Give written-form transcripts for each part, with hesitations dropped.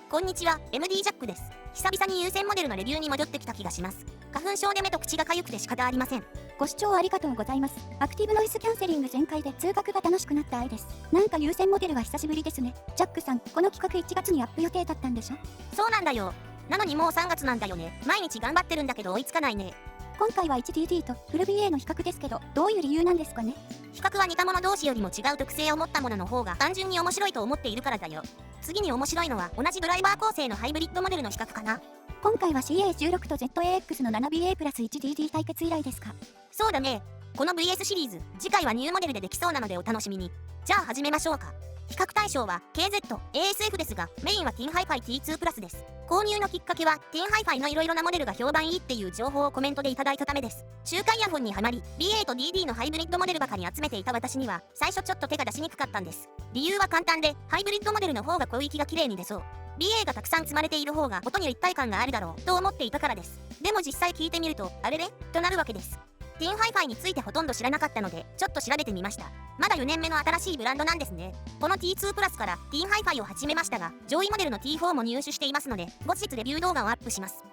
こんにちは、MD ジャックです。久々に有線モデルのレビューに戻ってきた気がします。花粉症で目と口が痒くて仕方ありません。ご視聴ありがとうございます。アクティブノイズキャンセリング全開で通学が楽しくなった愛です。なんか有線モデルは久しぶりですね。ジャックさん、この企画1月にアップ予定だったんでしょ？そうなんだよ。なのにもう3月なんだよね。毎日頑張ってるんだけど追いつかないね。今回は 1DD とフル BA の比較ですけど、どういう理由なんですかね？比較は似たもの同士よりも違う特性を持ったものの方が単純に面白いと思っているからだよ。次に面白いのは同じドライバー構成のハイブリッドモデルの比較かな。今回は CA16 と ZAX の 7BA プラス 1DD 対決以来ですか？そうだね。この VS シリーズ、次回はニューモデルでできそうなのでお楽しみに。じゃあ始めましょうか。比較対象は KZ、ASF ですが、メインは TinHi-Fi T2 プラスです。購入のきっかけは TinHi-Fi のいろいろなモデルが評判いいっていう情報をコメントでいただいたためです。中華イヤホンにはまり BA と DD のハイブリッドモデルばかり集めていた私には最初ちょっと手が出しにくかったんです。理由は簡単で、ハイブリッドモデルの方が声域が綺麗に出そう、 BA がたくさん積まれている方が音に立体感があるだろうと思っていたからです。でも実際聞いてみるとあれれとなるわけです。TinHi-Fi についてほとんど知らなかったのでちょっと調べてみました。まだ4年目の新しいブランドなんですね。この T2 プラスから TinHi-Fi を始めましたが、上位モデルの T4 も入手していますので後日レビュー動画をアップします。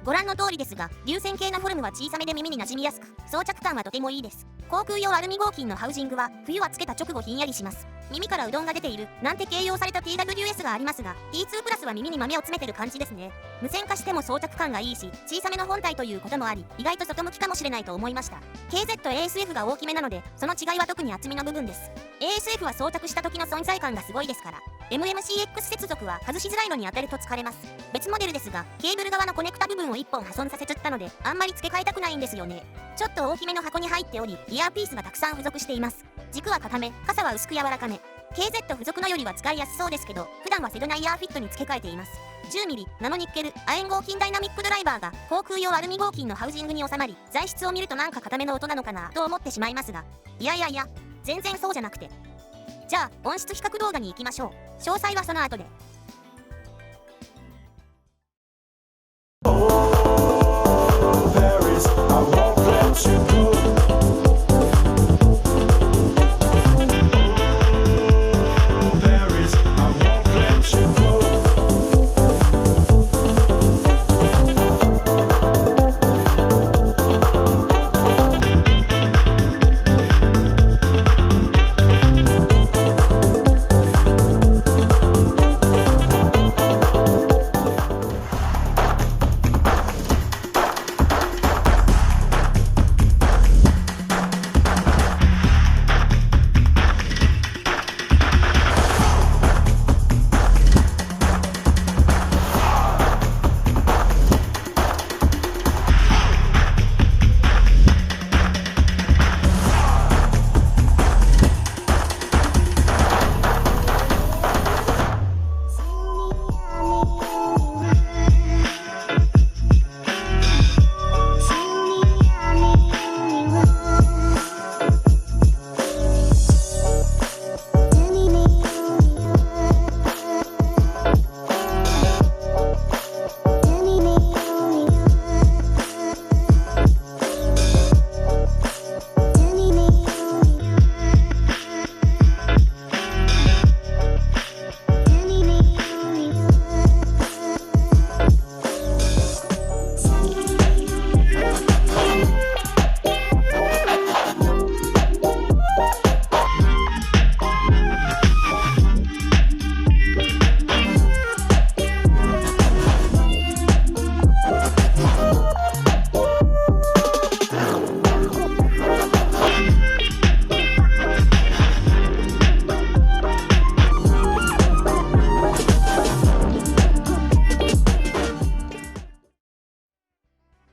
ご覧の通りですが、流線形のフォルムは小さめで耳に馴染みやすく、装着感はとてもいいです。航空用アルミ合金のハウジングは冬はつけた直後ひんやりします。耳からうどんが出ているなんて形容された TWS がありますが、 T2 プラスは耳に豆を詰めてる感じですね。無線化しても装着感がいいし、小さめの本体ということもあり、意外と外向きかもしれないと思いました。 KZ、ASF が大きめなのでその違いは特に厚みの部分です。 ASF は装着した時の存在感がすごいですから、 MMCX 接続は外しづらいのに当たると疲れます。別モデルですが、ケーブル側のコネクタ部分を1本破損させちゃったのであんまり付け替えたくないんですよね。ちょっと大きめの箱に入っており、イヤーピースがたくさん付属しています。軸は固め、傘は薄く柔らかめ。 KZ 付属のよりは使いやすそうですけど、普段はセドナイヤーフィットに付け替えています。 10mm ナノニッケル亜鉛合金ダイナミックドライバーが航空用アルミ合金のハウジングに収まり、材質を見るとなんか固めの音なのかなと思ってしまいますが、いや全然そうじゃなくて。じゃあ音質比較動画に行きましょう。詳細はその後で。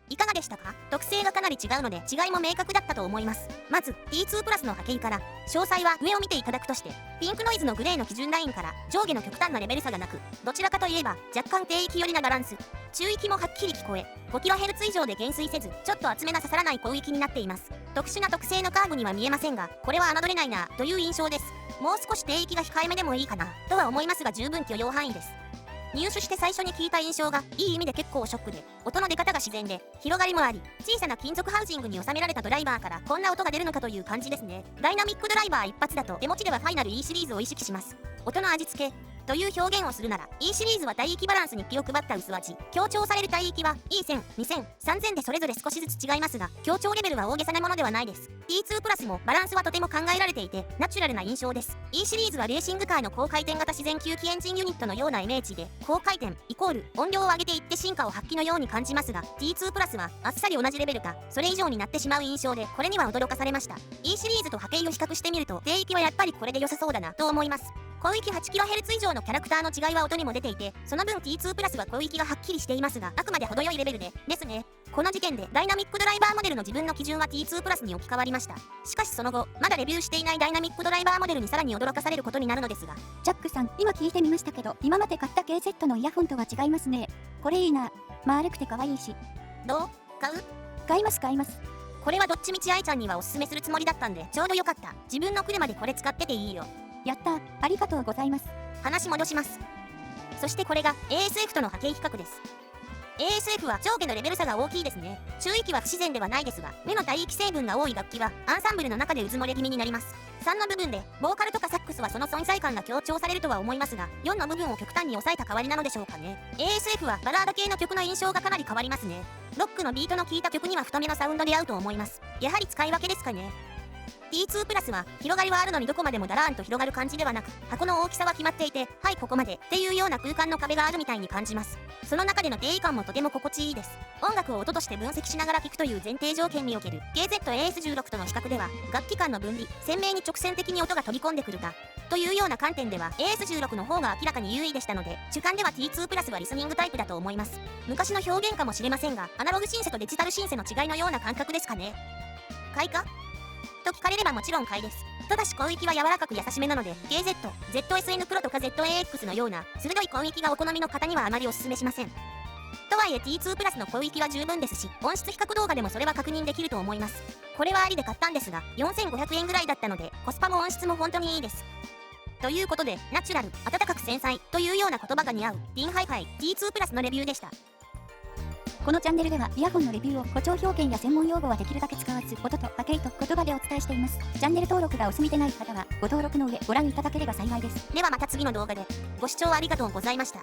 いかがでしたか？特性がかなり違うので違いも明確だったと思います。まず T2 プラスの波形から、詳細は上を見ていただくとして、ピンクノイズのグレーの基準ラインから上下の極端なレベル差がなく、どちらかといえば若干低域寄りなバランス、中域もはっきり聞こえ、5kHz 以上で減衰せずちょっと厚めな刺さらない広域になっています。特殊な特性のカーブには見えませんが、これは侮れないなという印象です。もう少し低域が控えめでもいいかなとは思いますが、十分許容範囲です。入手して最初に聞いた印象がいい意味で結構ショックで、音の出方が自然で広がりもあり、小さな金属ハウジングに収められたドライバーからこんな音が出るのかという感じですね。ダイナミックドライバー一発だと手持ちではファイナル E シリーズを意識します。音の味付けという表現をするなら E シリーズは帯域バランスに気を配った薄味。強調される帯域は E1000、2000、3000でそれぞれ少しずつ違いますが、強調レベルは大げさなものではないです。T2 プラスもバランスはとても考えられていてナチュラルな印象です。E シリーズはレーシングカーの高回転型自然吸気エンジンユニットのようなイメージで、高回転イコール音量を上げていって進化を発揮のように感じますが、 T2 プラスはあっさり同じレベルかそれ以上になってしまう印象で、これには驚かされました。 E シリーズと波形を比較してみると低域はやっぱりこれで良さそうだなと思います。広域 8kHz 以上のキャラクターの違いは音にも出ていて、その分 T2 プラスは広域がはっきりしていますが、あくまで程よいレベルですね。この時点でダイナミックドライバーモデルの自分の基準は T2 プラスに置き換わりました。しかしその後、まだレビューしていないダイナミックドライバーモデルにさらに驚かされることになるのですが、ジャックさん、今聞いてみましたけど、今まで買った KZ のイヤホンとは違いますね。これいいな。丸くて可愛いし。どう？買う？買います買います。これはどっちみち愛ちゃんにはおすすめするつもりだったんでちょうどよかった。自分の車でこれ使ってていいよ。やったー、ありがとうございます。話戻します。そしてこれが ASF との波形比較です。ASF は上下のレベル差が大きいですね。中域は不自然ではないですが、目の帯域成分が多い楽器はアンサンブルの中でうず漏れ気味になります。3の部分でボーカルとかサックスはその存在感が強調されるとは思いますが、4の部分を極端に抑えた代わりなのでしょうかね。 ASF はバラード系の曲の印象がかなり変わりますね。ロックのビートの効いた曲には太めのサウンドで合うと思います。やはり使い分けですかね。T2 プラスは広がりはあるのにどこまでもだらーんと広がる感じではなく、箱の大きさは決まっていて、はいここまでっていうような空間の壁があるみたいに感じます。その中での定位感もとても心地いいです。音楽を音として分析しながら聴くという前提条件における KZ-AS16 との比較では、楽器間の分離、鮮明に直線的に音が飛び込んでくるかというような観点では AS16 の方が明らかに優位でしたので、主観では T2 プラスはリスニングタイプだと思います。昔の表現かもしれませんが、アナログシンセとデジタルシンセの違いのような感覚ですかね。買いかと聞かれればもちろん買いです。ただし広域は柔らかく優しめなので KZ、ZSN プロとか ZAX のような鋭い広域がお好みの方にはあまりお勧めしません。とはいえ T2 プラスの広域は十分ですし、音質比較動画でもそれは確認できると思います。これはありで買ったんですが4500円ぐらいだったので、コスパも音質も本当にいいです。ということで、ナチュラル、温かく繊細というような言葉が似合うディンハイハイ T2 プラスのレビューでした。このチャンネルではイヤホンのレビューを誇張表現や専門用語はできるだけ使わず、音と波形と言葉でお伝えしています。チャンネル登録がお済みでない方はご登録の上ご覧いただければ幸いです。ではまた次の動画で。ご視聴ありがとうございました。